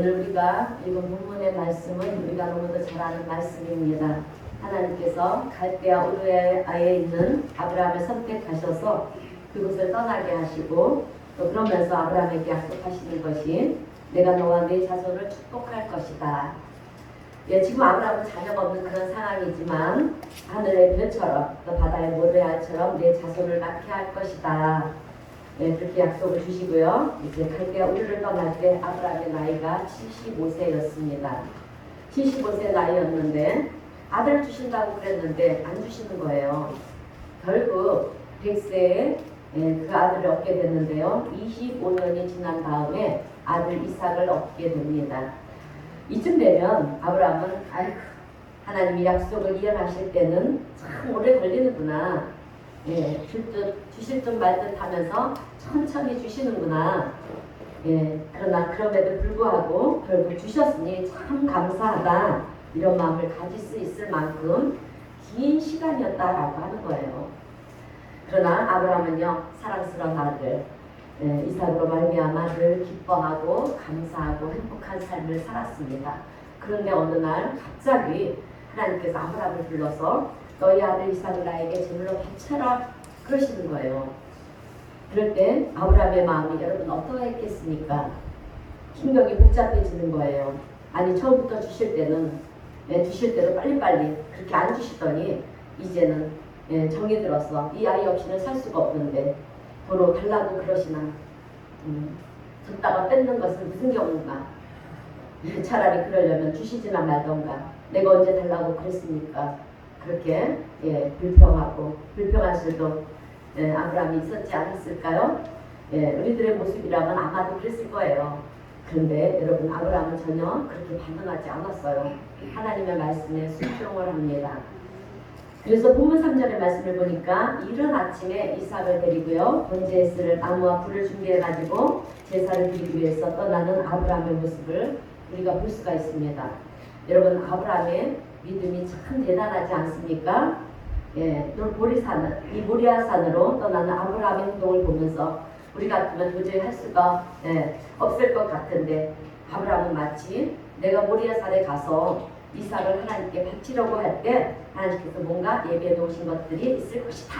오늘 우리가 읽은 본문의 말씀은 우리가 너무도 잘 아는 말씀입니다. 하나님께서 갈대아 우르에 있는 아브라함을 선택하셔서 그곳을 떠나게 하시고 또 그러면서 아브라함에게 약속하시는 것이 내가 너와 네 자손을 축복할 것이다. 예, 지금 아브라함은 자녀가 없는 그런 상황이지만 하늘의 별처럼 또 바다의 모래알처럼 내 자손을 낳게 할 것이다. 예, 그렇게 약속을 주시고요. 이제 갈대아 우르를 떠날 때 아브라함의 나이가 75세였습니다. 75세 나이였는데 아들 주신다고 그랬는데 안 주시는 거예요. 결국 100세에 그 아들을 얻게 됐는데요. 25년이 지난 다음에 아들 이삭을 얻게 됩니다. 이쯤 되면 아브라함은 아이고 하나님이 약속을 이행하실 때는 참 오래 걸리는구나. 예, 주실 듯 말 듯 하면서 천천히 주시는구나. 예, 그러나 그럼에도 불구하고 결국 주셨으니 참 감사하다. 이런 마음을 가질 수 있을 만큼 긴 시간이었다라고 하는 거예요. 그러나 아브라함은요, 사랑스러운 아들 이삭으로 말미암아 늘 기뻐하고 감사하고 행복한 삶을 살았습니다. 그런데 어느 날 갑자기 하나님께서 아브라함을 불러서 너희 아들 이삭을 나에게 제물로 바쳐라 그러시는 거예요. 그럴 때 아브라함의 마음이 여러분 어떠했겠습니까? 심경이 복잡해지는 거예요. 아니 처음부터 주실 때는 주실 대로 빨리빨리 그렇게 안 주시더니 이제는 정이 들어서 이 아이 없이는 살 수가 없는데 도로 달라고 그러시나. 줬다가 뺏는 것은 무슨 경우인가. 차라리 그러려면 주시지나 말던가. 내가 언제 달라고 그랬습니까? 그렇게 불평할 수도 아브라함이 있었지 않았을까요? 우리들의 모습이라면 아마도 그랬을 거예요. 그런데 여러분 아브라함은 전혀 그렇게 반응하지 않았어요. 하나님의 말씀에 순종을 합니다. 그래서 본문 3절의 말씀을 보니까 이른 아침에 이삭을 데리고요. 번제에 쓸 나무와 불을 준비해가지고 제사를 드리기 위해서 떠나는 아브라함의 모습을 우리가 볼 수가 있습니다. 여러분 아브라함의 믿음이 참 대단하지 않습니까? 예, 이 모리아산으로 떠나는 아브라함의 행동을 보면서 우리 같으면 도저히 할 수가 없을 것 같은데 아브라함은 마치 내가 모리아산에 가서 이삭을 하나님께 바치려고 할 때 하나님께서 뭔가 예비해 놓으신 것들이 있을 것이다.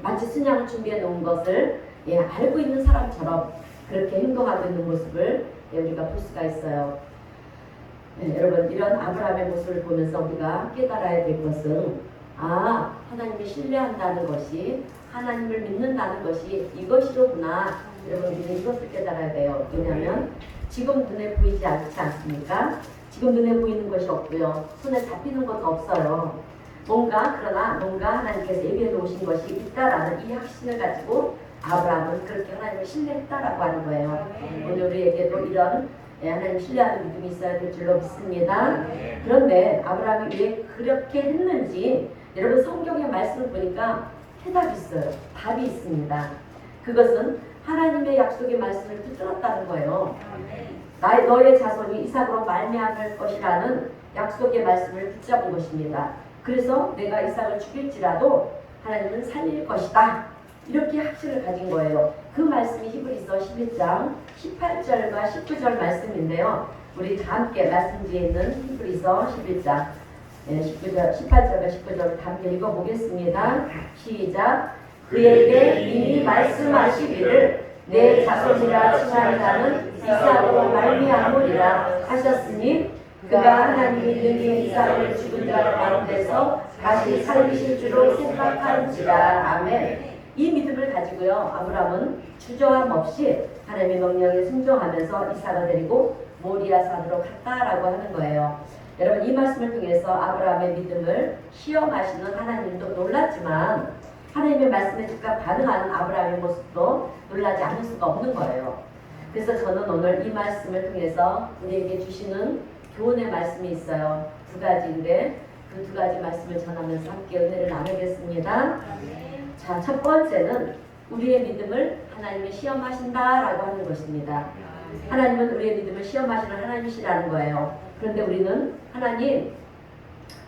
마치 순양을 준비해 놓은 것을 알고 있는 사람처럼 그렇게 행동하고 있는 모습을 우리가 볼 수가 있어요. 여러분 이런 아브라함의 모습을 보면서 우리가 깨달아야 될 것은 하나님을 신뢰한다는 것이 하나님을 믿는다는 것이 이것이로구나. 여러분 우리는 이것을 깨달아야 돼요. 왜냐하면 지금 눈에 보이지 않지 않습니까? 지금 눈에 보이는 것이 없고요. 손에 잡히는 것도 없어요. 그러나 뭔가 하나님께서 예비해 놓으신 것이 있다라는 이 확신을 가지고 아브라함은 그렇게 하나님을 신뢰했다라고 하는 거예요. 오늘 우리에게도 이런 하나님 신뢰하는 믿음이 있어야 될 줄로 믿습니다. 그런데 아브라함이 왜 그렇게 했는지 여러분 성경의 말씀을 보니까 해답이 있어요. 답이 있습니다. 그것은 하나님의 약속의 말씀을 붙들었다는 거예요. 너의 자손이 이삭으로 말미암을 것이라는 약속의 말씀을 붙잡은 것입니다. 그래서 내가 이삭을 죽일지라도 하나님은 살릴 것이다. 이렇게 확신을 가진 거예요. 그 말씀이 히브리서 11장 18절과 19절 말씀인데요. 우리 다 함께 말씀 뒤에 있는 히브리서 11장 18절과 19절을 함께 읽어보겠습니다. 시작. 그에게 이미 말씀하시기를 내 자손이라 칭할 자는 이삭으로 말미암으리라 하셨으니 그가 하나님이 능히 이삭을 죽은 자 가운데서 다시 살리실 줄로 생각한지라. 아멘. 이 믿음을 가지고요 아브라함은 주저함 없이 하나님의 명령에 순종하면서 이삭을 데리고 모리아산으로 갔다라고 하는 거예요. 여러분 이 말씀을 통해서 아브라함의 믿음을 시험하시는 하나님도 놀랐지만 하나님의 말씀에 즉각 반응하는 아브라함의 모습도 놀라지 않을 수가 없는 거예요. 그래서 저는 오늘 이 말씀을 통해서 우리에게 주시는 교훈의 말씀이 있어요. 두 가지인데 그 두 가지 말씀을 전하면서 함께 은혜를 나누겠습니다. 자, 첫 번째는 우리의 믿음을 하나님이 시험하신다라고 하는 것입니다. 하나님은 우리의 믿음을 시험하시는 하나님이시라는 거예요. 그런데 우리는 하나님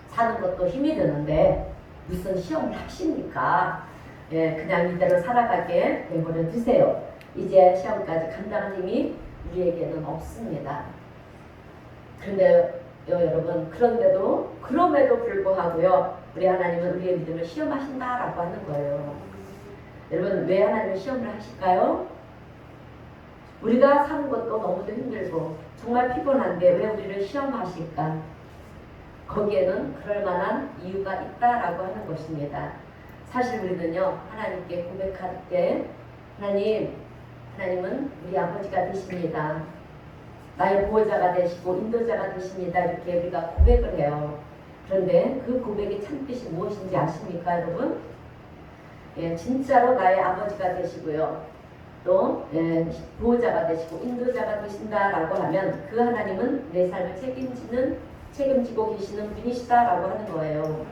사는 것도 힘이 드는데 무슨 시험을 하십니까? 그냥 이대로 살아가게 내버려 두세요. 이제 시험까지 감당할 힘이 우리에게는 없습니다. 그런데 여러분, 그럼에도 불구하고요, 우리 하나님은 우리의 믿음을 시험하신다라고 하는 거예요. 여러분, 왜 하나님은 시험을 하실까요? 우리가 사는 것도 너무도 힘들고 정말 피곤한데 왜 우리를 시험하실까? 거기에는 그럴 만한 이유가 있다라고 하는 것입니다. 사실 우리는요, 하나님께 고백할 때 하나님은 우리 아버지가 되십니다. 나의 보호자가 되시고 인도자가 되십니다. 이렇게 우리가 고백을 해요. 그런데 그 고백의 참뜻이 무엇인지 아십니까, 여러분? 예, 진짜로 나의 아버지가 되시고요, 또 보호자가 되시고 인도자가 되신다라고 하면 그 하나님은 내 삶을 책임지고 계시는 분이시다라고 하는 거예요.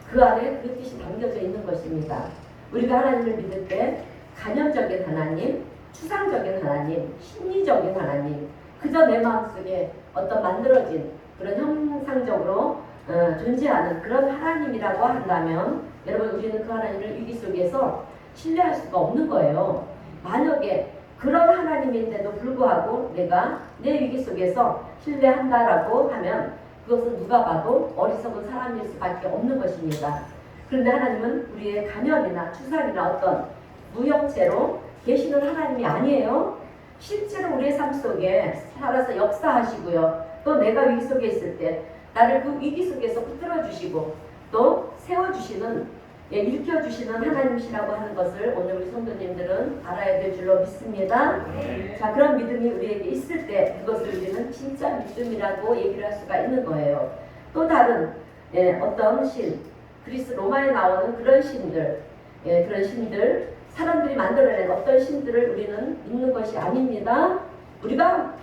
그 안에 그 뜻이 담겨져 있는 것입니다. 우리가 하나님을 믿을 때 간접적인 하나님, 추상적인 하나님, 심리적인 하나님, 그저 내 마음속에 어떤 만들어진 그런 형상적으로 존재하는 그런 하나님이라고 한다면, 여러분, 우리는 그 하나님을 위기 속에서 신뢰할 수가 없는 거예요. 만약에 그런 하나님인데도 불구하고 내가 내 위기 속에서 신뢰한다라고 하면 그것은 누가 봐도 어리석은 사람일 수밖에 없는 것입니다. 그런데 하나님은 우리의 간염이나 추상이나 어떤 무형체로 계시는 하나님이 아니에요. 실제로 우리의 삶 속에 살아서 역사하시고요, 또 내가 위기 속에 있을 때 나를 그 위기 속에서 붙들어 주시고 또 세워주시는, 일으켜주시는 하나님이시라고 하는 것을 오늘 우리 성도님들은 알아야 될 줄로 믿습니다. 자, 그런 믿음이 우리에게 있을 때 그것을 우리는 진짜 믿음이라고 얘기를 할 수가 있는 거예요. 또 다른 어떤 신, 그리스 로마에 나오는 그런 신들, 그런 신들, 사람들이 만들어낸 어떤 신들을 우리는 믿는 것이 아닙니다. 우리가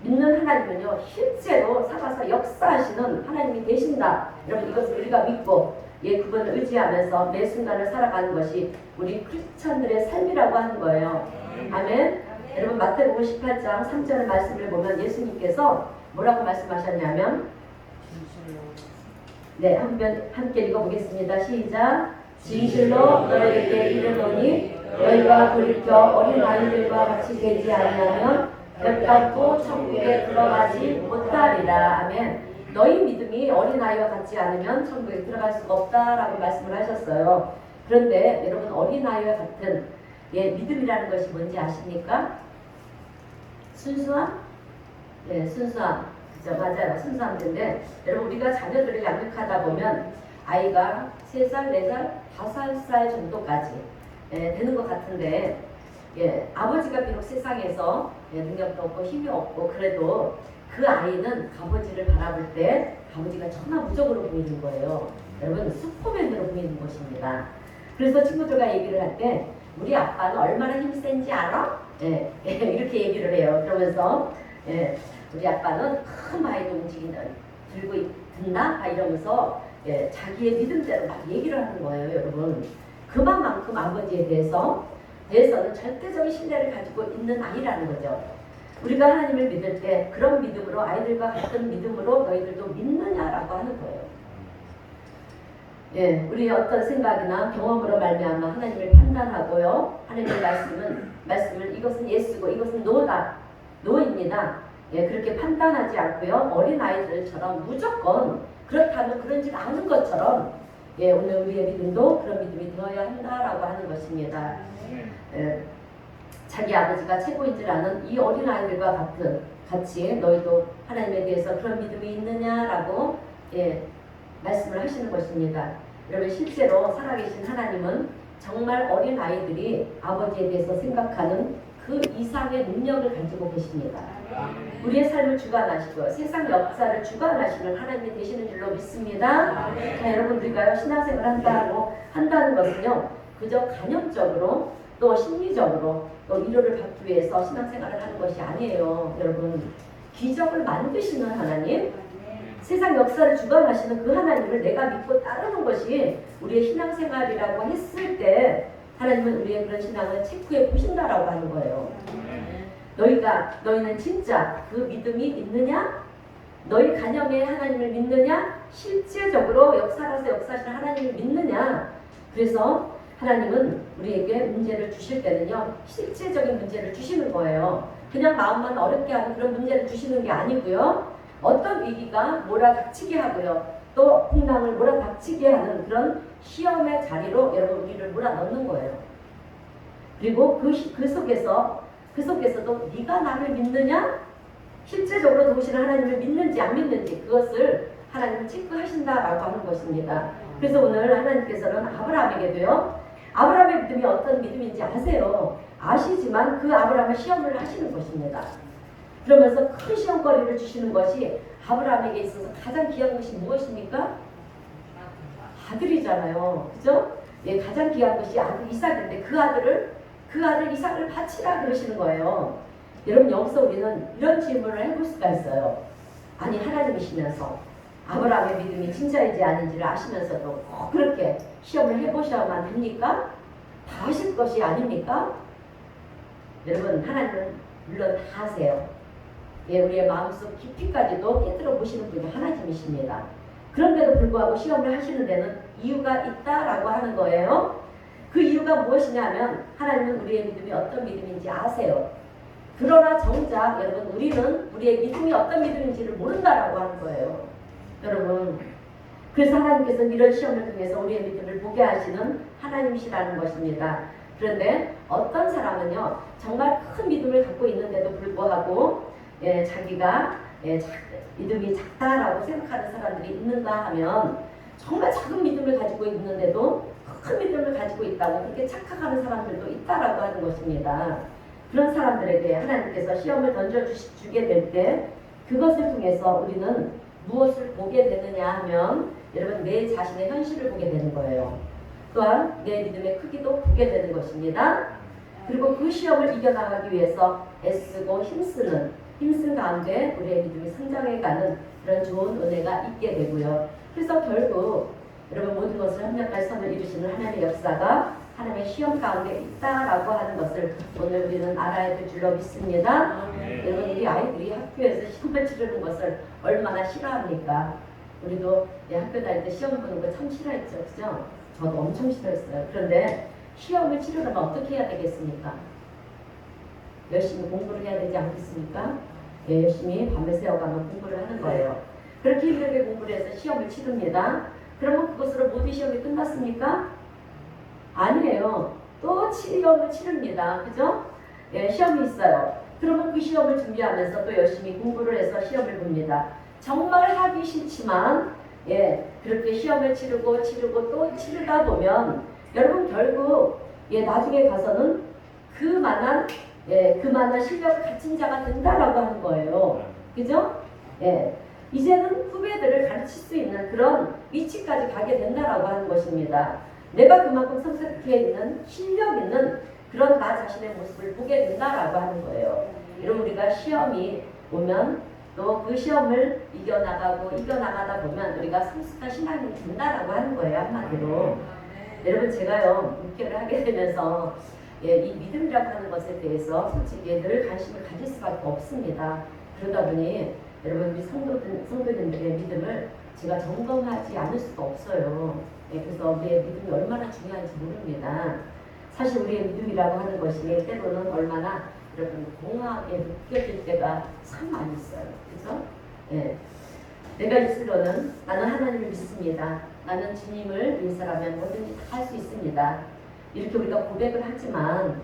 믿는 하나님은요, 실제로 살아서 역사하시는 하나님이 되신다. 여러분, 이것을 우리가 믿고 그분을 의지하면서 매 순간을 살아가는 것이 우리 크리스찬들의 삶이라고 하는 거예요. 아멘. 여러분, 마태복음 18장 3절 말씀을 보면 예수님께서 뭐라고 말씀하셨냐면, 함께 읽어보겠습니다. 시작. 진실로 너희에게 이르노니 너희가 돌이켜 어린 아이들과 같이 되지 아니하면 볕같고 천국에 들어가지 못하리라. 아멘. 너희 믿음이 어린아이와 같지 않으면 천국에 들어갈 수가 없다라고 말씀을 하셨어요. 그런데 여러분, 어린아이와 같은 믿음이라는 것이 뭔지 아십니까? 순수함? 네, 순수함. 그죠? 맞아요. 순수함인데, 여러분, 우리가 자녀들을 양육하다 보면 아이가 3살, 4살, 5살 정도까지 되는 것 같은데, 아버지가 비록 세상에서 능력도 없고 힘이 없고 그래도 그 아이는 아버지를 바라볼 때 아버지가 천하무적으로 보이는 거예요. 여러분, 슈퍼맨으로 보이는 것입니다. 그래서 친구들과 얘기를 할 때 우리 아빠는 얼마나 힘센지 알아? 이렇게 얘기를 해요. 그러면서 우리 아빠는 큰 바위도 들고 든다? 이러면서 자기의 믿음대로 막 얘기를 하는 거예요. 여러분, 그만큼 아버지에 대해서는 절대적인 신뢰를 가지고 있는 아이라는 거죠. 우리가 하나님을 믿을 때 그런 믿음으로, 아이들과 같은 믿음으로 너희들도 믿느냐라고 하는 거예요. 우리의 어떤 생각이나 경험으로 말미암아 하나님을 판단하고요, 하나님의 말씀을 이것은 예수고 이것은 노입니다. 그렇게 판단하지 않고요, 어린 아이들처럼 무조건 그렇다면 그런 줄 아는 것처럼 오늘 우리의 믿음도 그런 믿음이 되어야 한다라고 하는 것입니다. 자기 아버지가 최고인 줄 아는 이 어린아이들과 같이 너희도 하나님에 대해서 그런 믿음이 있느냐라고 말씀을 하시는 것입니다. 여러분, 실제로 살아계신 하나님은 정말 어린아이들이 아버지에 대해서 생각하는 그 이상의 능력을 가지고 계십니다. 우리의 삶을 주관하시고 세상 역사를 주관하시는 하나님이 되시는 줄로 믿습니다. 자, 여러분, 우리가 신앙생활을 한다는 것은요, 그저 간접적으로 또 심리적으로 또 위로를 받기 위해서 신앙생활을 하는 것이 아니에요. 여러분, 기적을 만드시는 하나님, 세상 역사를 주관하시는 그 하나님을 내가 믿고 따르는 것이 우리의 신앙생활이라고 했을 때 하나님은 우리의 그런 신앙을 체크해 보신다라고 하는 거예요. 너희는 진짜 그 믿음이 있느냐? 너희 간염의 하나님을 믿느냐? 실제적으로 살아서 역사하시는 하나님을 믿느냐? 그래서 하나님은 우리에게 문제를 주실 때는요, 실제적인 문제를 주시는 거예요. 그냥 마음만 어렵게 하는 그런 문제를 주시는 게 아니고요. 어떤 위기가 몰아닥치게 하고요. 또 풍랑을 몰아닥치게 하는 그런 시험의 자리로 여러분 우리를 몰아넣는 거예요. 그리고 그 속에서도 네가 나를 믿느냐? 실제적으로 도우시는 하나님을 믿는지 안 믿는지 그것을 하나님은 체크하신다라고 하는 것입니다. 그래서 오늘 하나님께서는 아브라함에게도요. 아브라함의 믿음이 어떤 믿음인지 아세요. 아시지만 그 아브라함의 시험을 하시는 것입니다. 그러면서 큰 시험거리를 주시는 것이 아브라함에게 있어서 가장 귀한 것이 무엇입니까? 아들이잖아요. 그죠? 예, 가장 귀한 것이 아들 이삭인데 그 아들 이삭을 바치라 그러시는 거예요. 여러분 여기서 우리는 이런 질문을 해볼 수가 있어요. 아니 하나님이시면서 아브라함의 믿음이 진짜인지 아닌지를 아시면서도 꼭 그렇게 시험을 해보셔야만 됩니까? 다 아실 것이 아닙니까? 여러분 하나님은 물론 다 아세요. 예, 우리의 마음속 깊이까지도 깨뜨려 보시는 분이 하나님이십니다. 그런데도 불구하고 시험을 하시는 데는 이유가 있다라고 하는 거예요. 그 이유가 무엇이냐면 하나님은 우리의 믿음이 어떤 믿음인지 아세요. 그러나 정작 여러분 우리는 우리의 믿음이 어떤 믿음인지를 모른다라고 하는 거예요. 여러분 그래서 하나님께서는 이런 시험을 통해서 우리의 믿음을 보게 하시는 하나님이시라는 것입니다. 그런데 어떤 사람은요 정말 큰 믿음을 갖고 있는데도 불구하고 자기가 믿음이 작다라고 생각하는 사람들이 있는가 하면 정말 작은 믿음을 가지고 있는데도 큰 믿음을 가지고 있다고 그렇게 착각하는 사람들도 있다라고 하는 것입니다. 그런 사람들에게 하나님께서 시험을 던져주게 될 때 그것을 통해서 우리는 무엇을 보게 되느냐 하면 여러분 내 자신의 현실을 보게 되는 거예요. 또한 내 믿음의 크기도 보게 되는 것입니다. 그리고 그 시험을 이겨나가기 위해서 애쓰고 힘쓴 가운데 우리의 믿음이 성장해가는 그런 좋은 은혜가 있게 되고요. 그래서 결국 여러분 모든 것을 합력할 선을 이루시는 하나님의 역사가 하나님의 시험 가운데 있다라고 하는 것을 오늘 우리는 알아야 될 줄로 믿습니다. 여러분 우리 아이들이 학교에서 시험을 치르는 것을 얼마나 싫어합니까? 우리도 학교 다닐 때 시험 보는 거 참 싫어했죠. 그죠? 저도 엄청 싫어했어요. 그런데 시험을 치르려면 어떻게 해야 되겠습니까? 열심히 공부를 해야 되지 않겠습니까? 예, 열심히 밤을 새워가며 공부를 하는 거예요. 그렇게 힘들게 공부를 해서 시험을 치릅니다. 그러면 그것으로 모든 시험이 끝났습니까? 아니에요. 또 시험을 치릅니다. 그죠? 예, 시험이 있어요. 그러면 그 시험을 준비하면서 또 열심히 공부를 해서 시험을 봅니다. 정말 하기 싫지만 그렇게 시험을 치르고 또 치르다 보면 여러분 결국 나중에 가서는 그만한 실력을 갖춘 자가 된다라고 하는 거예요. 그죠? 이제는 후배들을 가르칠 수 있는 그런 위치까지 가게 된다라고 하는 것입니다. 내가 그만큼 성숙해 있는 실력 있는 그런 나 자신의 모습을 보게 된다라고 하는 거예요. 이런 우리가 시험이 오면 또 그 시험을 이겨나가다 보면 우리가 성숙한 신앙이 된다라고 하는 거예요. 한마디로. 여러분 제가요 목회를 하게 되면서 이 믿음이라고 하는 것에 대해서 솔직히 늘 관심을 가질 수밖에 없습니다. 그러다 보니 여러분 우리 성도님들의 믿음을 제가 점검하지 않을 수가 없어요. 그래서 우리의 믿음이 얼마나 중요한지 모릅니다. 사실 우리의 믿음이라고 하는 것이 때로는 얼마나 여러분 공허하게 느껴질 때가 참 많이 있어요. 그죠? 내가 있으로는 나는 하나님을 믿습니다. 나는 주님을 위해서라면 뭐든지 다 할 수 있습니다. 이렇게 우리가 고백을 하지만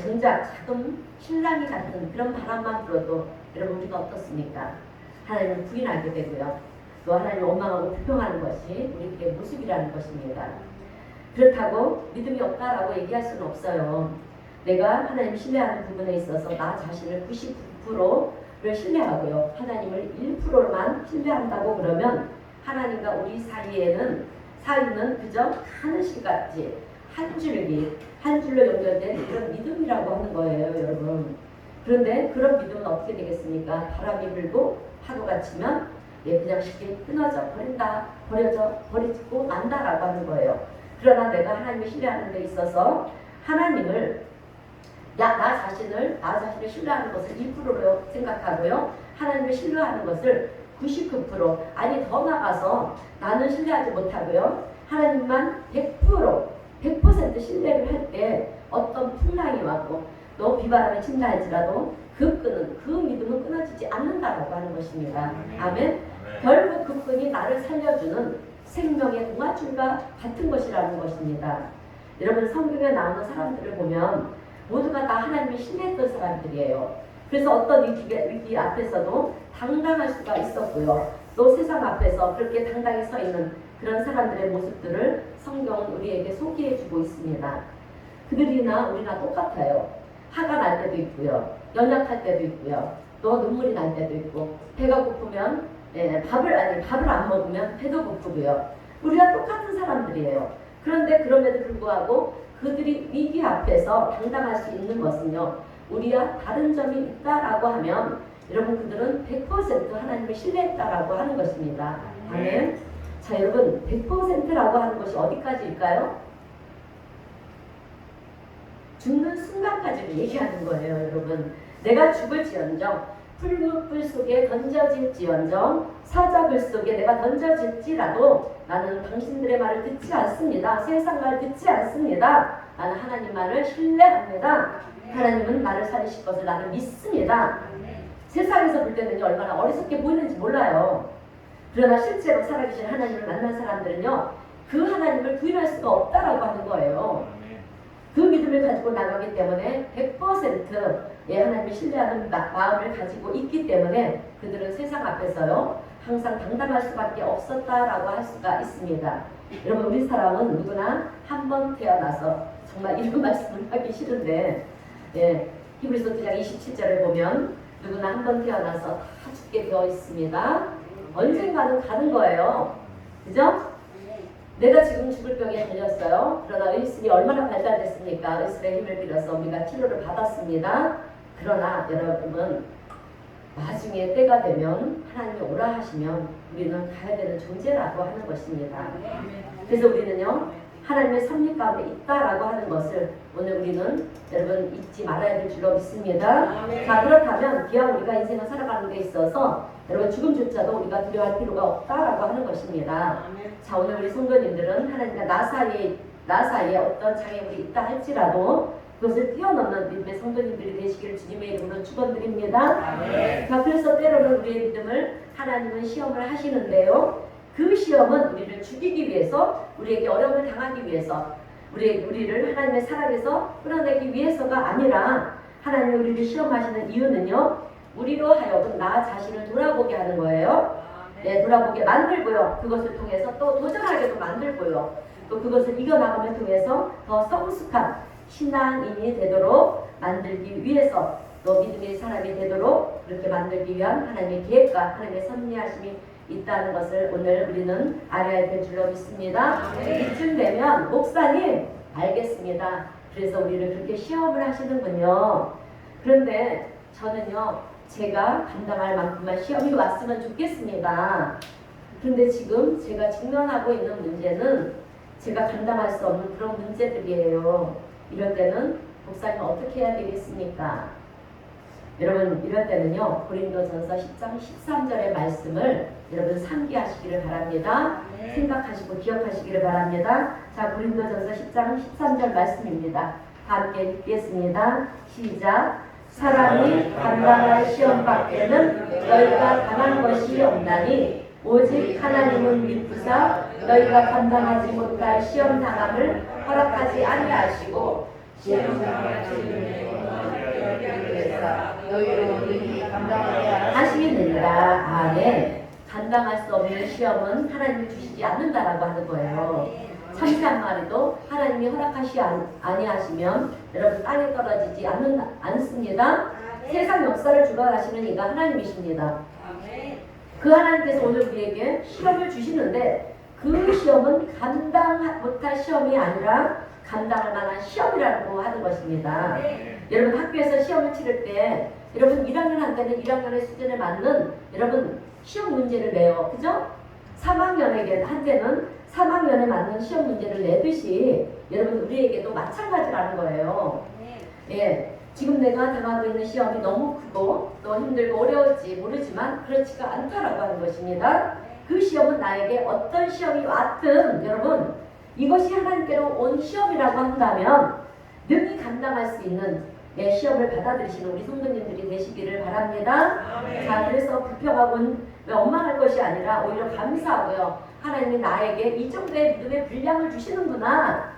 정작 작은 신랑이 같은 그런 바람만 불어도 여러분 우리가 어떻습니까? 하나님을 부인하게 되고요. 또 하나님을 원망하고 불평하는 것이 우리의 모습이라는 것입니다. 그렇다고 믿음이 없다라고 얘기할 수는 없어요. 내가 하나님 신뢰하는 부분에 있어서 나 자신을 99%를 신뢰하고요. 하나님을 1%만 신뢰한다고 그러면 하나님과 우리 사이는 그저 하늘실같이 한 줄로 연결된 그런 믿음이라고 하는 거예요, 여러분. 그런데 그런 믿음은 어떻게 되겠습니까? 바람이 불고 파도가 치면 그냥 쉽게 버리고 만다라고 하는 거예요. 그러나 내가 하나님을 신뢰하는 데 있어서 하나님을 나 자신을 신뢰하는 것을 1%로 생각하고요. 하나님을 신뢰하는 것을 99% 아니 더 나가서 나는 신뢰하지 못하고요. 하나님만 100% 신뢰를 할 때 어떤 풍랑이 왔고 또 비바람이 친다 할지라도 그 믿음은 끊어지지 않는다라고 하는 것입니다. 아멘. 결국 그 끈이 나를 살려주는 생명의 동아줄과 같은 것이라는 것입니다. 여러분 성경에 나오는 사람들을 보면 모두가 다 하나님이 신뢰했던 사람들이에요. 그래서 어떤 위기 앞에서도 당당할 수가 있었고요. 또 세상 앞에서 그렇게 당당히 서 있는 그런 사람들의 모습들을 성경은 우리에게 소개해주고 있습니다. 그들이나 우리나 똑같아요. 화가 날 때도 있고요. 연약할 때도 있고요. 또 눈물이 날 때도 있고 배가 고프면 밥을 안 먹으면 배도 고프고요. 우리가 똑같은 사람들이에요. 그런데 그럼에도 불구하고 그들이 위기 앞에서 당당할 수 있는 것은요. 우리와 다른 점이 있다라고 하면 여러분 그들은 100% 하나님을 신뢰했다라고 하는 것입니다. 아멘. 자 여러분 100%라고 하는 것이 어디까지일까요? 죽는 순간까지를 얘기하는 거예요. 여러분 내가 죽을지언정 풀무불 속에 던져질지언정 사자굴 속에 내가 던져질지라도 나는 당신들의 말을 듣지 않습니다. 세상 말 듣지 않습니다. 나는 하나님 말을 신뢰합니다. 하나님은 나를 살리실 것을 나는 믿습니다. 세상에서 볼 때는 얼마나 어리석게 보이는지 몰라요. 그러나 실제로 살아계신 하나님을 만난 사람들은요. 그 하나님을 부인할 수가 없다라고 하는 거예요. 그 믿음을 가지고 나가기 때문에 100% 하나님을 신뢰하는 마음을 가지고 있기 때문에 그들은 세상 앞에서요. 항상 당당할 수밖에 없었다라고 할 수가 있습니다. 여러분 우리 사람은 누구나 한 번 태어나서 정말 이런 말씀을 하기 싫은데 히브리서 9장 27절을 보면 누구나 한 번 태어나서 다 죽게 되어 있습니다. 언젠가는 가는 거예요. 그죠? 내가 지금 죽을 병에 걸렸어요. 그러나 의술이 얼마나 발달됐습니까? 의술의 힘을 빌어서 우리가 치료를 받았습니다. 그러나 여러분은 나중에 때가 되면 하나님이 오라 하시면 우리는 가야 되는 존재라고 하는 것입니다. 그래서 우리는요. 하나님의 섭리 가운데 있다라고 하는 것을 오늘 우리는 여러분 잊지 말아야 될 줄로 믿습니다. 자 그렇다면 기왕 우리가 인생을 살아가는 데 있어서 여러분 죽음조차도 우리가 두려워할 필요가 없다라고 하는 것입니다. 자 오늘 우리 성도님들은 하나님과 나 사이에 어떤 장애물이 있다 할지라도 그것을 뛰어넘는 믿음의 성도님들이 되시기를 주님의 이름으로 축원드립니다. 자 그래서 때로는 우리의 믿음을 하나님은 시험을 하시는데요. 그 시험은 우리를 죽이기 위해서 우리에게 어려움을 당하기 위해서 우리를 하나님의 사랑에서 끌어내기 위해서가 아니라 하나님이 우리를 시험하시는 이유는요. 우리로 하여금 나 자신을 돌아보게 하는 거예요. 돌아보게 만들고요. 그것을 통해서 또 도전하게도 만들고요. 또 그것을 이겨나가며 통해서 더 성숙한 신앙인이 되도록 만들기 위해서 또 믿음의 사람이 되도록 그렇게 만들기 위한 하나님의 계획과 하나님의 섭리하심이 있다는 것을 오늘 우리는 알아야 될 줄로 믿습니다. 이쯤 되면 목사님 알겠습니다. 그래서 우리를 그렇게 시험을 하시는군요. 그런데 저는요. 제가 감당할 만큼만 시험이 왔으면 좋겠습니다. 그런데 지금 제가 직면하고 있는 문제는 제가 감당할 수 없는 그런 문제들이에요. 이럴 때는 목사님 어떻게 해야 되겠습니까? 여러분 이럴 때는요. 고린도전서 10장 13절의 말씀을 여러분 상기하시기를 바랍니다. 생각하시고 기억하시기를 바랍니다. 자 고린도전서 10장 13절 말씀입니다. 함께 읽겠습니다. 시작. 사람이 감당할 시험 밖에는 너희가 당한 것이 없나니 오직 하나님은 믿으사 너희가 감당하지 못할 시험 당함을 허락하지 아니하시고 시험 당하시는 너희로 능히 감당하게 하시느니라. 아멘. 감당할 수 없는 시험은 하나님이 주시지 않는다라고 하는 거예요. 참새 한 마리도 하나님이 허락하시 아니하시면 여러분 땅에 떨어지지 않습니다. 세상 역사를 주관하시는 이가 하나님이십니다. 그 하나님께서 오늘 우리에게 시험을 주시는데 그 시험은 감당 못할 시험이 아니라 감당할 만한 시험이라고 하는 것입니다. 여러분 학교에서 시험을 치를 때 여러분 1학년한테는 1학년의 수준에 맞는 여러분 시험 문제를 내요. 그죠? 3학년한테는 3학년에 맞는 시험 문제를 내듯이 여러분 우리에게도 마찬가지라는 거예요. 지금 내가 당하고 있는 시험이 너무 크고 또 힘들고 어려울지 모르지만 그렇지가 않다라고 하는 것입니다. 그 시험은 나에게 어떤 시험이 왔든 여러분 이것이 하나님께로 온 시험이라고 한다면 능히 감당할 수 있는 시험을 받아들이시는 우리 성도님들이 되시기를 바랍니다. 자, 그래서 불평하고는 원망할 것이 아니라 오히려 감사하고요. 하나님이 나에게 이 정도의 믿음의 분량을 주시는구나.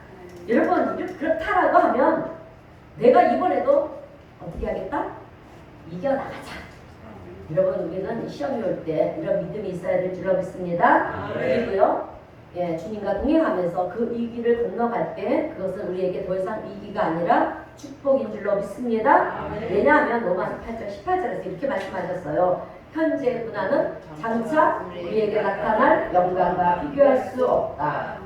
여러분, 그렇다라고 하면 내가 이번에도 어떻게 하겠다? 이겨나가자. 여러분, 우리는 시험이 올 때 이런 믿음이 있어야 될 줄로 믿습니다. 그리고요, 주님과 동행하면서 그 위기를 건너갈 때 그것은 우리에게 더 이상 위기가 아니라 축복인 줄로 믿습니다. 왜냐하면 로마서 8장 18절에서 이렇게 말씀하셨어요. 현재의 고난은 장차 우리에게 나타날 영광과 비교할 수 없다.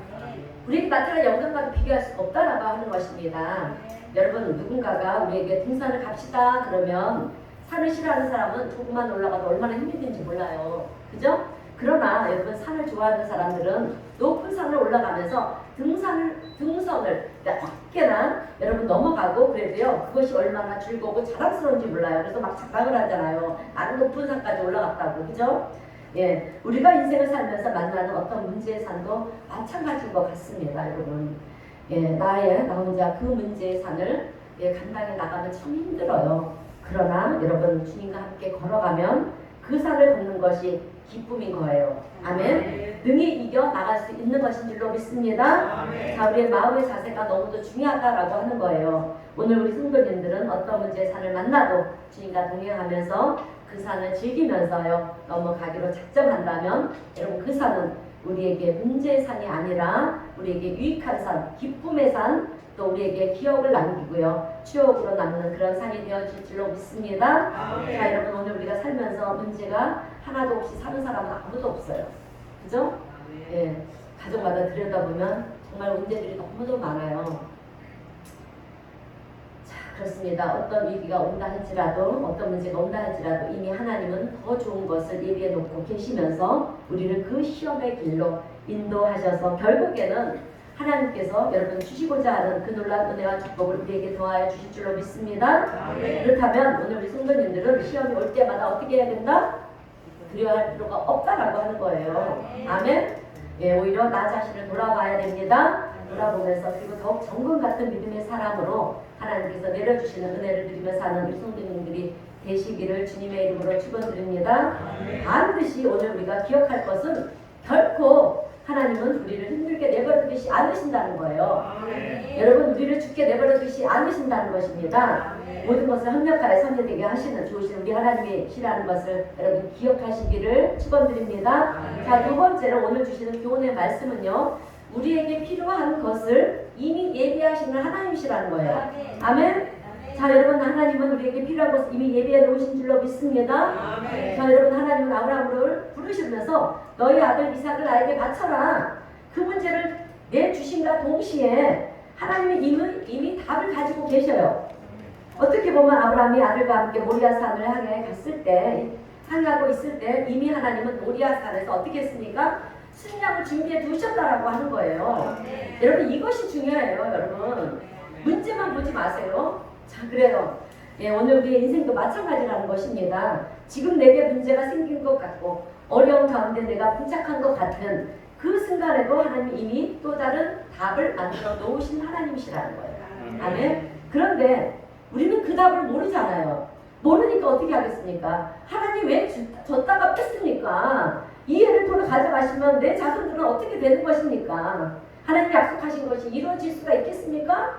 우리에게 나타날 영광과 비교할 수 없다라고 하는 것입니다. 여러분, 누군가가 우리에게 등산을 갑시다 그러면 산을 싫어하는 사람은 조금만 올라가도 얼마나 힘든지 몰라요. 그죠? 그러나 여러분, 산을 좋아하는 사람들은 높은 산을 올라가면서 등선을 어깨나 여러분 넘어가고 그래도요, 그것이 얼마나 즐겁고 자랑스러운지 몰라요. 그래서 막 자랑을 하잖아요. 나는 높은 산까지 올라갔다고. 그죠? 우리가 인생을 살면서 만나는 어떤 문제의 산도 마찬가지인 것 같습니다, 여러분. 나 혼자 그 문제의 산을 감당해 나가면 참 힘들어요. 그러나 여러분, 주님과 함께 걸어가면 그 산을 걷는 것이 기쁨인 거예요. 아멘. 능히 이겨 나갈 수 있는 것인 줄로 믿습니다. 자, 우리의 마음의 자세가 너무도 중요하다라고 하는 거예요. 오늘 우리 성도님들은 어떤 문제의 산을 만나도 주님과 동행하면서 그 산을 즐기면서요 넘어가기로 작정한다면 여러분, 그 산은 우리에게 문제의 산이 아니라 우리에게 유익한 산, 기쁨의 산, 또 우리에게 기억을 남기고요 추억으로 남는 그런 산이 되어질 줄로 믿습니다. 자, 여러분, 오늘 우리가 살면서 문제가 하나도 없이 사는 사람은 아무도 없어요. 그죠? 가족마다 들여다보면 정말 문제들이 너무도 많아요. 자, 그렇습니다. 어떤 위기가 온다 할지라도, 어떤 문제가 온다 할지라도 이미 하나님은 더 좋은 것을 예비해 놓고 계시면서 우리를 그 시험의 길로 인도하셔서 결국에는 하나님께서 여러분 주시고자 하는 그 놀라운 은혜와 축복을 우리에게 더하여 주실 줄로 믿습니다. 그렇다면 오늘 우리 성도님들은 시험이 올 때마다 어떻게 해야 된다? 두려워할 필요가 없다라고 하는 거예요. 아멘. 오히려 나 자신을 돌아봐야 됩니다. 돌아보면서 그리고 더욱 정금 같은 믿음의 사람으로 하나님께서 내려주시는 은혜를 누리며 사는 우리 성도님들이 되시기를 주님의 이름으로 축원드립니다. 반드시 오늘 우리가 기억할 것은 결코 하나님은 우리를 힘들게 내버려두지 않으신다는 거예요. 여러분, 우리를 죽게 내버려두지 않으신다는 것입니다. 모든 것을 합력하여 선회되게 하시는 좋으신 우리 하나님이시라는 것을 여러분 기억하시기를 축원드립니다. 자, 두 번째로 오늘 주시는 교훈의 말씀은요, 우리에게 필요한 것을 이미 예비하시는 하나님이시라는 거예요. 아멘. 자, 여러분, 하나님은 우리에게 필요한 것을 이미 예비해 놓으신 줄로 믿습니다. 자, 여러분, 하나님은 아브라함을 부르시면서 너희 아들 이삭을 나에게 바쳐라. 그 문제를 내주신과 동시에 하나님이 이미 답을 가지고 계셔요. 어떻게 보면 아브라함이 아들과 함께 모리아산을 향해 갔을 때, 향하고 있을 때 이미 하나님은 모리아산에서 어떻게 했습니까? 순양을 준비해 두셨다라고 하는 거예요. 여러분, 이것이 중요해요. 여러분, 문제만 보지 마세요. 자, 그래요. 오늘 우리의 인생도 마찬가지라는 것입니다. 지금 내게 문제가 생긴 것 같고 어려운 가운데 내가 봉착한 것 같은 그 순간에도 하나님이 이미 또 다른 답을 만들어 놓으신 하나님이시라는 거예요. 아멘. 그런데 우리는 그 답을 모르잖아요. 모르니까 어떻게 하겠습니까? 하나님 왜 줬다가 뺐습니까? 이 애를 돌아 가져가시면 내 자손들은 어떻게 되는 것입니까? 하나님 약속하신 것이 이루어질 수가 있겠습니까?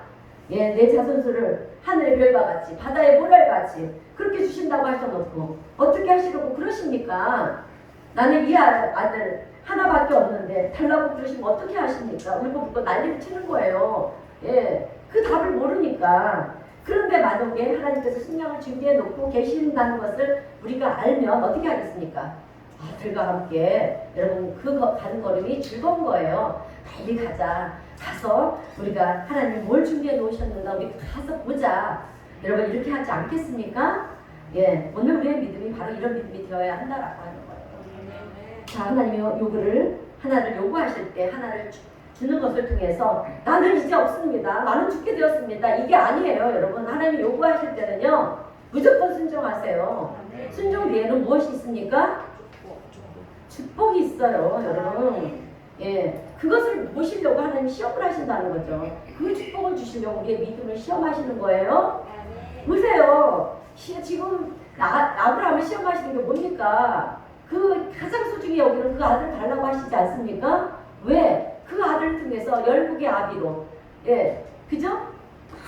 내 자손수를 하늘의 별과 같이 바다의 모래같이 그렇게 주신다고 하셔놓고 어떻게 하시려고 그러십니까? 나는 이 아들 하나밖에 없는데 달라고 그러시면 어떻게 하십니까? 울고불고 난리를 치는 거예요. 그 답을 모르니까. 그런데 만약에 하나님께서 식량을 준비해 놓고 계신다는 것을 우리가 알면 어떻게 하겠습니까? 아들과 함께 여러분 그 가는 걸음이 즐거운 거예요. 빨리 가서 우리가 하나님 뭘 준비해 놓으셨는가 우리 가서 보자. 여러분 이렇게 하지 않겠습니까? 오늘 우리의 믿음이 바로 이런 믿음이 되어야 한다라고 하는 거예요. 자, 하나님이 하나를 요구하실 때 하나를 주는 것을 통해서 나는 이제 없습니다. 나는 죽게 되었습니다. 이게 아니에요. 여러분, 하나님이 요구하실 때는요 무조건 순종하세요. 순종 뒤에는 무엇이 있습니까? 축복이 있어요. 여러분, 예, 그것을 보시려고 하나님 시험을 하신다는 거죠. 그 축복을 주시려고 우리의 믿음을 시험하시는 거예요. 보세요. 지금 아브라함을 시험하시는 게 뭡니까? 그 가장 소중히 여기는 그 아들 달라고 하시지 않습니까? 왜? 그 아들을 통해서 열국의 아비로, 예, 그죠?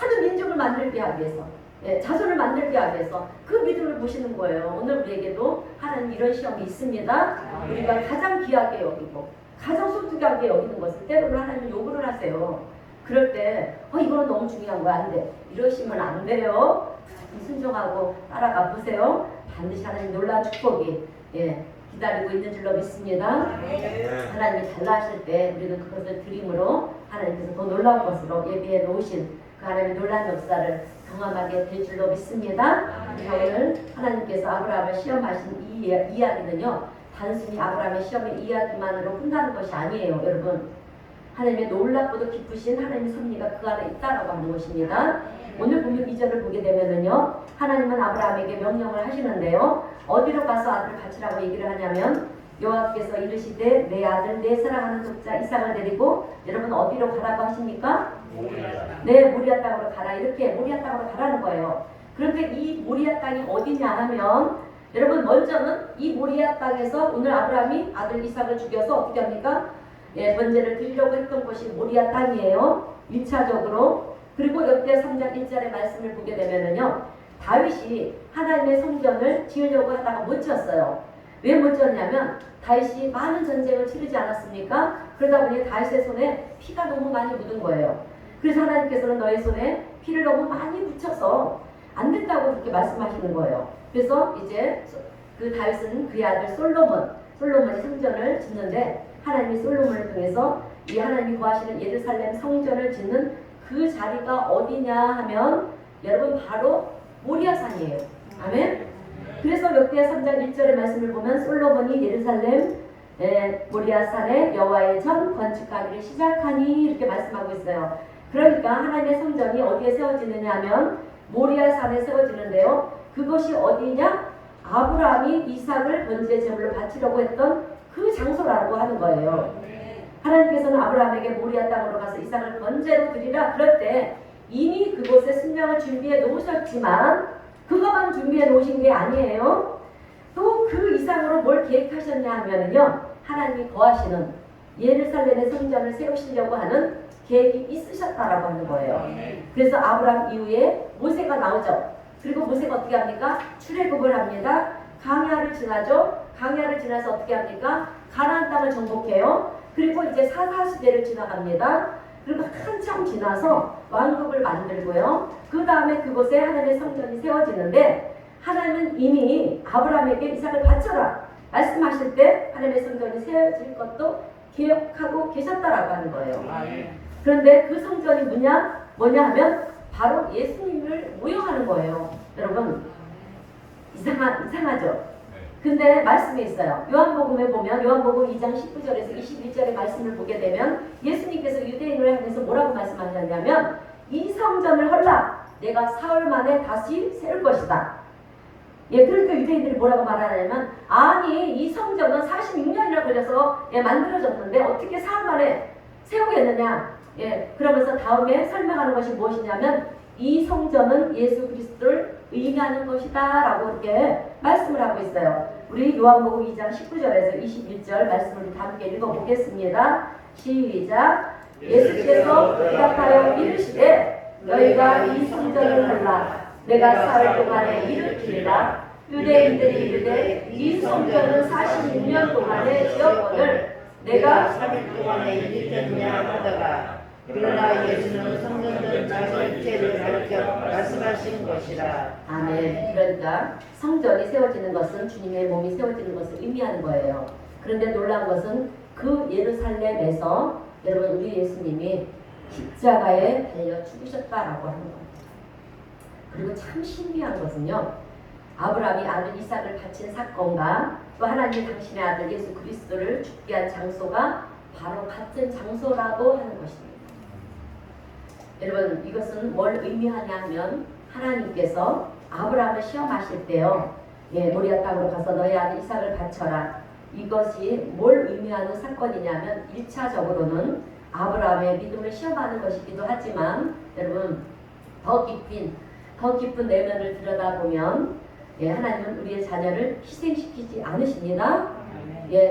많은 민족을 만들게 하기 위해서, 예, 자손을 만들게 하기 위해서 그 믿음을 보시는 거예요. 오늘 우리에게도 하나님 이런 시험이 있습니다. 우리가 가장 귀하게 여기고 가장 소중하게 여기는 것을 때로는 하나님 요구를 하세요. 그럴 때 이거는 너무 중요한 거 안 돼. 이러시면 안 돼요. 순종하고 따라가 보세요. 반드시 하나님 놀라운 축복이, 예, 기다리고 있는 줄로 믿습니다. 하나님이 달라 하실 때 우리는 그것을 드림으로 하나님께서 더 놀라운 것으로 예비해 놓으신 그 하나님의 놀라운 역사를 경험하게 될 줄로 믿습니다. 오늘 하나님께서 아브라함을 시험하신 이 이야기는요, 단순히 아브라함의 시험의 이야기만으로 끝나는 것이 아니에요. 여러분, 하나님의 놀랍고도 깊으신 하나님의 섭리가 그 안에 있다라고 하는 것입니다. 오늘 보면 2절을 보게 되면은요, 하나님은 아브라함에게 명령을 하시는데요, 어디로 가서 아들을 바치라고 얘기를 하냐면, 여호와께서 이르시되 내 아들 내 사랑하는 독자 이삭을 데리고, 여러분 어디로 가라고 하십니까? 네, 모리아 땅으로 가라. 이렇게 모리아 땅으로 가라는 거예요. 그런데 이 모리아 땅이 어디냐 하면, 여러분 먼저는 이 모리아 땅에서 오늘 아브라함이 아들 이삭을 죽여서 어떻게 합니까? 예, 번제를 드리려고 했던 곳이 모리아 땅이에요. 1차적으로. 그리고 역대 3장 1절의 말씀을 보게 되면은요, 다윗이 하나님의 성전을 지으려고 하다가 못 지었어요. 왜 못 지었냐면 다윗이 많은 전쟁을 치르지 않았습니까? 그러다 보니 다윗의 손에 피가 너무 많이 묻은 거예요. 그래서 하나님께서는 너의 손에 피를 너무 많이 묻혀서 안 된다고 그렇게 말씀하시는 거예요. 그래서 이제 그 다윗은 그의 아들 솔로몬이 성전을 짓는데, 하나님이 솔로몬을 통해서 이 하나님이 구하시는 예루살렘 성전을 짓는 그 자리가 어디냐 하면, 여러분 바로 모리아산이에요. 아멘. 그래서 역대 3장 1절의 말씀을 보면 솔로몬이 예루살렘 모리아산에 여호와의 전 건축하기를 시작하니 이렇게 말씀하고 있어요. 그러니까 하나님의 성전이 어디에 세워지느냐 하면 모리아산에 세워지는데요, 그것이 어디냐? 아브라함이 이삭을 번제 제물로 바치려고 했던 그 장소라고 하는 거예요. 하나님께서는 아브라함에게 모리아 땅으로 가서 이삭을 번제로 드리라 그럴 때 이미 그곳에 순명을 준비해 놓으셨지만, 그것만 준비해 놓으신 게 아니에요. 또 그 이상으로 뭘 계획하셨냐 하면요, 하나님이 거하시는 예루살렘의 성전을 세우시려고 하는 계획이 있으셨다라고 하는 거예요. 그래서 아브라함 이후에 모세가 나오죠. 그리고 모세가 어떻게 합니까? 출애굽을 합니다. 광야를 지나죠. 광야를 지나서 어떻게 합니까? 가나안 땅을 정복해요. 그리고 이제 사사시대를 지나갑니다. 그리고 한참 지나서 왕국을 만들고요. 그 다음에 그곳에 하나님의 성전이 세워지는데, 하나님은 이미 아브라함에게 이삭을 바쳐라 말씀하실 때 하나님의 성전이 세워질 것도 기억하고 계셨다라고 하는 거예요. 그런데 그 성전이 뭐냐 하면 바로 예수님을 모형하는 거예요. 여러분 이상하죠? 근데 말씀에 있어요. 요한복음에 보면 요한복음 2장 19절에서 21절의 말씀을 보게 되면 예수님께서 유대인을 향해서 뭐라고 말씀하셨냐면, 이 성전을 헐라 내가 사흘 만에 다시 세울 것이다. 예, 그러니까 유대인들이 뭐라고 말하냐면, 아니 이 성전은 46년이나 걸려서 만들어졌는데 어떻게 사흘 만에 세우겠느냐. 예, 그러면서 다음에 설명하는 것이 무엇이냐면, 이 성전은 예수 그리스도를 의미하는 것이다 라고 이렇게 말씀을 하고 있어요. 우리 요한복음 2장 19절에서 21절 말씀을 다 함께 읽어보겠습니다. 시작. 예수께서 대답하여 이르시되 너희가 이 성전을 헐라 내가 사흘 동안에 일으키리라. 유대인들이 이르되 이 성전은 46년 동안에 지었거늘 내가 3일 동안에 일으켰느냐 하더라. 그러나 예수는 성전전 자설체를 가르쳐 말씀하시는 것이라. 아멘. 그러니까 성전이 세워지는 것은 주님의 몸이 세워지는 것을 의미하는 거예요. 그런데 놀라운 것은 그 예루살렘에서 여러분 우리 예수님이 십자가에 달려 죽으셨다라고 하는 겁니다. 그리고 참 신기한 것은요, 아브라함이 아들 이삭을 바친 사건과 또 하나님이 당신의 아들 예수 그리스도를 죽게 한 장소가 바로 같은 장소라고 하는 것입니다. 여러분 이것은 뭘 의미하냐 하면, 하나님께서 아브라함을 시험하실 때요, 모리아 땅으로 가서 너의 아들 이삭을 바쳐라. 이것이 뭘 의미하는 사건이냐면 1차적으로는 아브라함의 믿음을 시험하는 것이기도 하지만 여러분 더 깊은 내면을 들여다보면 하나님은 우리의 자녀를 희생시키지 않으십니다.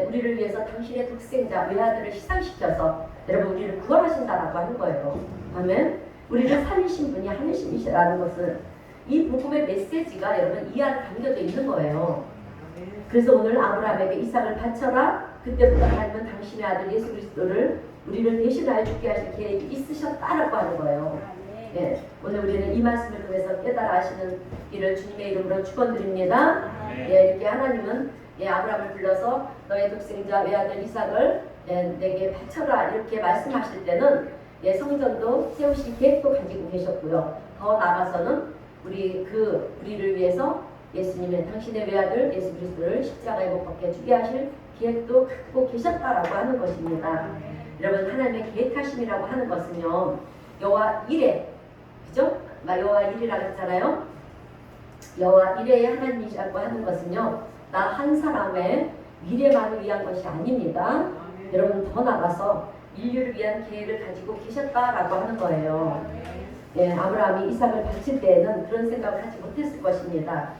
우리를 위해서 당신의 독생자 외아들을 희생시켜서 여러분 우리를 구원하신다라고 하는 거예요. 아멘. 우리를 살리신 분이 하나님이시라는 것을 이 복음의 메시지가 여러분 이 안에 담겨져 있는 거예요. 그래서 오늘 아브라함에게 이삭을 바쳐라. 그때부터 하나님은 당신의 아들 예수 그리스도를 우리를 대신하여 죽게 하실 계획이 있으셨다라고 하는 거예요. 오늘 우리는 이 말씀을 통해서 깨달아 하시는 일을 주님의 이름으로 축원드립니다. 이렇게 하나님은 아브라함을 불러서 너의 독생자 외아들 이삭을 내게 바쳐라 이렇게 말씀하실 때는 성전도 세우실 계획도 가지고 계셨고요. 더 나아가서는 우리를 위해서 예수님의 당신의 외아들 예수 그리스도를 십자가에 못 박혀 죽게 하실 계획도 갖고 계셨다라고 하는 것입니다. 여러분 하나님의 계획하심이라고 하는 것은요 여호와 이레 그죠? 여호와 이레라고 했잖아요. 여호와 이레의 하나님이라고 하는 것은요 나 한 사람의 미래만을 위한 것이 아닙니다. 여러분 더 나가서 인류를 위한 계획을 가지고 계셨다라고 하는 거예요. 아브라함이 이삭을 바칠 때에는 그런 생각을 하지 못했을 것입니다.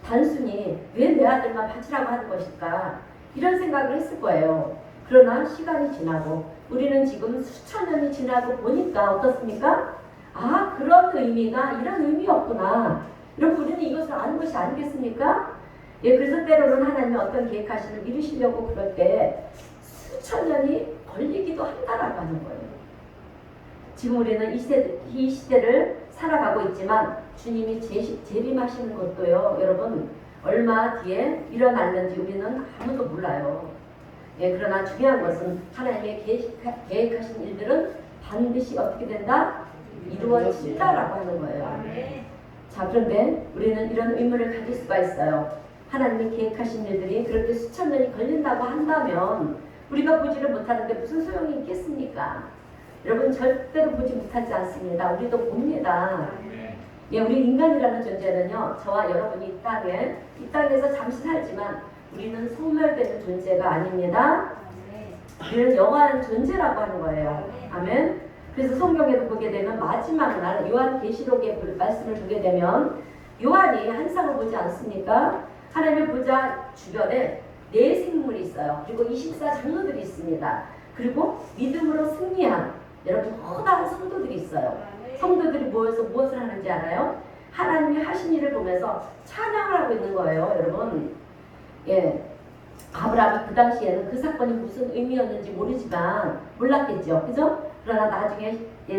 단순히 왜 내 아들만 바치라고 하는 것일까 이런 생각을 했을 거예요. 그러나 시간이 지나고 우리는 지금 수천 년이 지나고 보니까 어떻습니까? 아 그런 의미가 이런 의미였구나. 여러분 우리는 이것을 아는 것이 아니겠습니까? 그래서 때로는 하나님이 어떤 계획하심을 이루시려고 그럴 때 수천 년이 걸리기도 한다라고 하는 거예요. 지금 우리는 이 시대를 살아가고 있지만 주님이 재림하시는 것도요 여러분 얼마 뒤에 일어났는지 우리는 아무도 몰라요. 그러나 중요한 것은 하나님의 계획하신 일들은 반드시 어떻게 된다? 이루어진다라고 하는 거예요. 자 그런데 우리는 이런 의문을 가질 수가 있어요. 하나님이 계획하신 일들이 그렇게 수천 년이 걸린다고 한다면 우리가 보지를 못하는데 무슨 소용이 있겠습니까? 여러분 절대로 보지 못하지 않습니다. 우리도 봅니다. 우리 인간이라는 존재는요 저와 여러분이 이 땅에서 잠시 살지만 우리는 소멸되는 존재가 아닙니다. 우리는 영원한 존재라고 하는 거예요. 아멘. 그래서 성경에도 보게 되면 마지막 날 요한계시록의 말씀을 보게 되면 요한이 한 쌍을 보지 않습니까? 하나님의 보좌 주변에 네 생물이 있어요. 그리고 24장로들이 있습니다. 그리고 믿음으로 승리한 여러분 커다란 성도들이 있어요. 성도들이 모여서 무엇을 하는지 알아요? 하나님이 하신 일을 보면서 찬양을 하고 있는 거예요. 여러분 아브라함이 그 당시에는 그 사건이 무슨 의미였는지 몰랐겠죠. 그죠? 그러나 나중에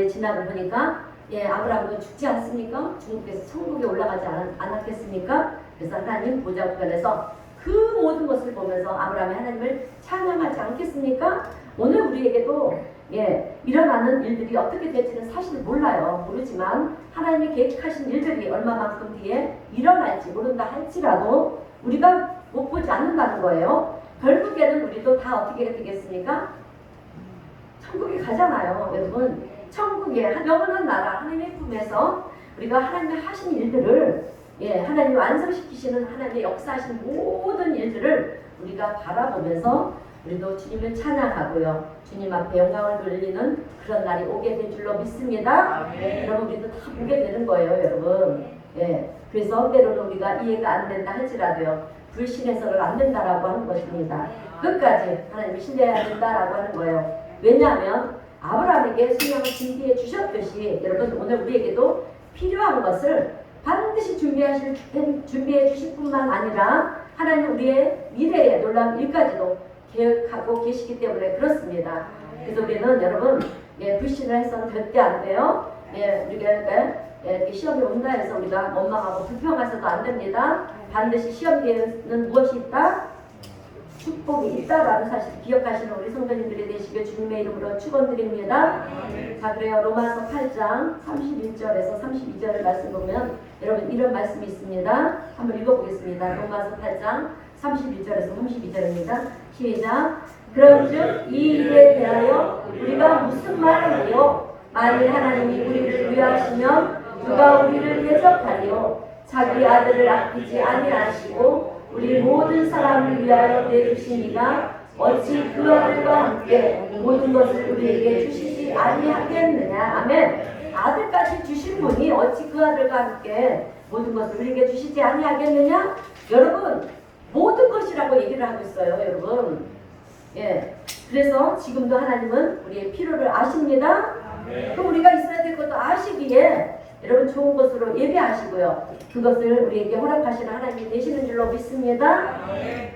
지나고 보니까 아브라함은 죽지 않습니까? 중국에서 천국에 올라가지 않았겠습니까? 그래서 하나님 보좌 우편에서 그 모든 것을 보면서 아브라함이 하나님을 찬양하지 않겠습니까? 오늘 우리에게도 일어나는 일들이 어떻게 될지는 사실 모르지만 하나님이 계획하신 일들이 얼마만큼 뒤에 일어날지 모른다 할지라도 우리가 못 보지 않는다는 거예요. 결국에는 우리도 다 어떻게 되겠습니까? 천국에 가잖아요. 여러분 천국의 영원한 나라 하나님의 품에서 우리가 하나님의 하신 일들을 하나님이 완성시키시는 하나님의 역사하신 모든 일들을 우리가 바라보면서 우리도 주님을 찬양하고요. 주님 앞에 영광을 돌리는 그런 날이 오게 될 줄로 믿습니다. 여러분 우리도 다 보게 되는 거예요. 여러분 그래서 때로는 우리가 이해가 안 된다 할지라도요. 불신해서는 안 된다라고 하는 것입니다. 끝까지 하나님을 신뢰해야 된다라고 하는 거예요. 왜냐하면 아브라함에게 순양을 준비해 주셨듯이 여러분 오늘 우리에게도 필요한 것을 반드시 준비해 주실 뿐만 아니라 하나님 우리의 미래의 놀라운 일까지도 계획하고 계시기 때문에 그렇습니다. 그래서 우리는 여러분 불신을 해서는 절대 안 돼요. 우리가 이렇게 시험이 온다 해서 우리가 원망하고 불평해서도 안 됩니다. 반드시 시험 뒤에는 무엇이 있다? 축복이 있다라는 사실 기억하시는 우리 성도님들이 되시길 주님의 이름으로 축원드립니다. 자 그래요. 로마서 8장 31절에서 32절을 말씀 보면 여러분 이런 말씀이 있습니다. 한번 읽어보겠습니다. 로마서 8장 31절에서 32절입니다. 시작. 그런즉 이 일에 대하여 우리가 무슨 말을 해요? 만일 하나님이 우리를 위하시면 누가 우리를 대적하리요? 자기 아들을 아끼지 아니하시고 우리 모든 사람을 위하여 내주시니가 어찌 그 아들과 함께 모든 것을 우리에게 주시지 아니하겠느냐. 아멘. 아들까지 주신 분이 어찌 그 아들과 함께 모든 것을 우리에게 주시지 아니하겠느냐. 여러분, 모든 것이라고 얘기를 하고 있어요, 여러분. 예. 그래서 지금도 하나님은 우리의 필요를 아십니다. 또 우리가 있어야 될 것도 아시기에 여러분 좋은 것으로 예배하시고요. 그것을 우리에게 허락하시는 하나님이 되시는 줄로 믿습니다.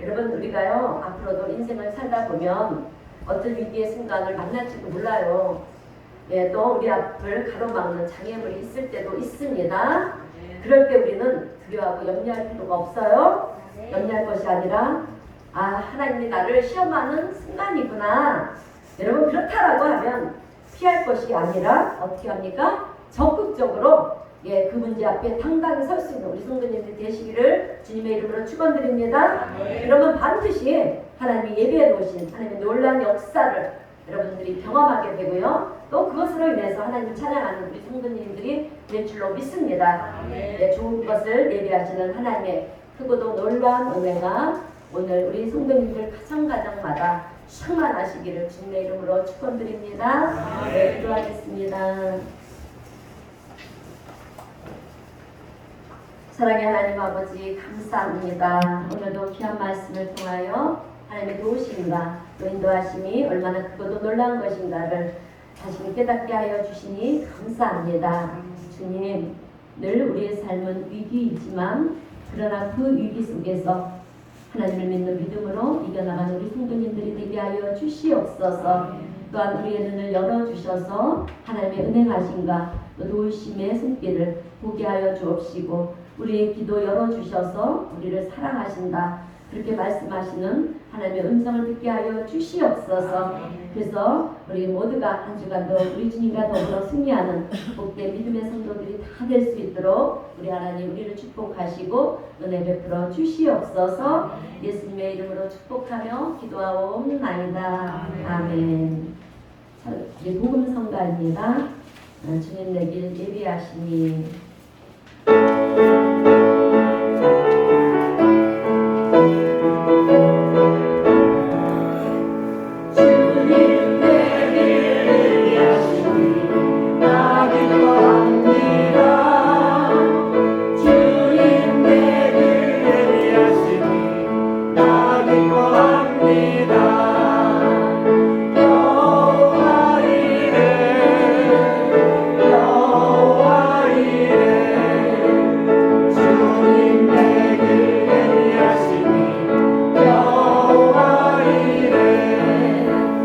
여러분, 우리가요 앞으로도 인생을 살다 보면 어떤 위기의 순간을 만날지도 몰라요. 예, 또 우리 앞을 가로막는 장애물이 있을 때도 있습니다. 그럴 때 우리는 두려워하고 염려할 필요가 없어요. 염려할 것이 아니라 하나님이 나를 시험하는 순간이구나. 여러분, 그렇다라고 하면 피할 것이 아니라 어떻게 합니까? 적극적으로 그 문제 앞에 당당히 설 수 있는 우리 성도님들 되시기를 주님의 이름으로 축원드립니다. 그러면 반드시 하나님이 예배해 놓으신 하나님의 놀라운 역사를 여러분들이 경험하게 되고요. 또 그것으로 인해서 하나님을 찬양하는 우리 성도님들이 될 줄로 믿습니다. 좋은 것을 예배하시는 하나님의 크고도 놀라운 은혜가 오늘 우리 성도님들 가정마다 충만하시기를 주님의 이름으로 축원드립니다. 기도하겠습니다. 사랑의 하나님 아버지, 감사합니다. 오늘도 귀한 말씀을 통하여 하나님의 도우심과 또 인도하심이 얼마나 크고도 놀라운 것인가를 다시 깨닫게 하여 주시니 감사합니다. 주님, 늘 우리의 삶은 위기이지만 그러나 그 위기 속에서 하나님을 믿는 믿음으로 이겨나가는 우리 성도님들이 되게 하여 주시옵소서. 또한 우리의 눈을 열어주셔서 하나님의 은행하심과 또 도우심의 손길을 보게 하여 주옵시고 우리의 기도 열어주셔서 우리를 사랑하신다. 그렇게 말씀하시는 하나님의 음성을 듣게 하여 주시옵소서. 그래서 우리 모두가 한 주간도 우리 주님과 더불어 승리하는 복된 믿음의 성도들이 다 될 수 있도록 우리 하나님 우리를 축복하시고 은혜 베풀어 주시옵소서. 예수님의 이름으로 축복하며 기도하옵나이다. 아멘. 우리 복음성가입니다. 주님 내길 예비하시니